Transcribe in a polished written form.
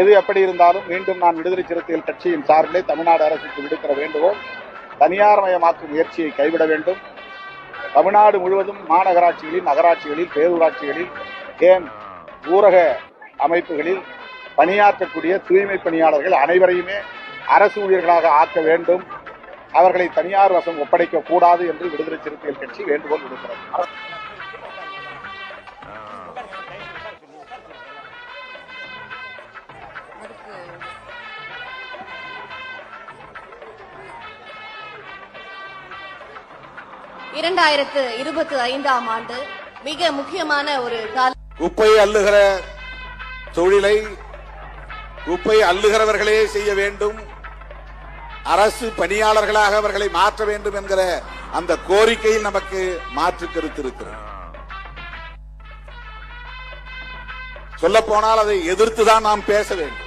எது எப்படி இருந்தாலும் மீண்டும் நான் விடுதலை சிறுத்தைகள் கட்சியின் சார்பிலே தமிழ்நாடு அரசுக்கு விடுக்கிற வேண்டுகோள், தனியார்மயமாக்கும் முயற்சியை கைவிட வேண்டும். தமிழ்நாடு முழுவதும் மாநகராட்சிகளில், நகராட்சிகளில், பேரூராட்சிகளில், ஏன் ஊரக அமைப்புகளில் பணியாற்றக்கூடிய தூய்மை பணியாளர்கள் அனைவரையுமே அரசு ஊழியர்களாக ஆக்க வேண்டும். அவர்களை தனியார் வசம் ஒப்படைக்க கூடாது என்று விடுதலை சிறுத்தைகள் கட்சி வேண்டுகோள் விடுக்கிறது. ஆண்டு மிக முக்கியமான ஒரு குப்பை அள்ளுகிற தொழிலை குப்பை அள்ளுகிறவர்களே செய்ய வேண்டும், அரசு பணியாளர்களாக அவர்களை மாற்ற வேண்டும் என்கிற அந்த கோரிக்கையில் நமக்கு மாற்று கருத்து இருக்கிறது. சொல்ல போனால் அதை எதிர்த்துதான் நாம் பேச வேண்டும்.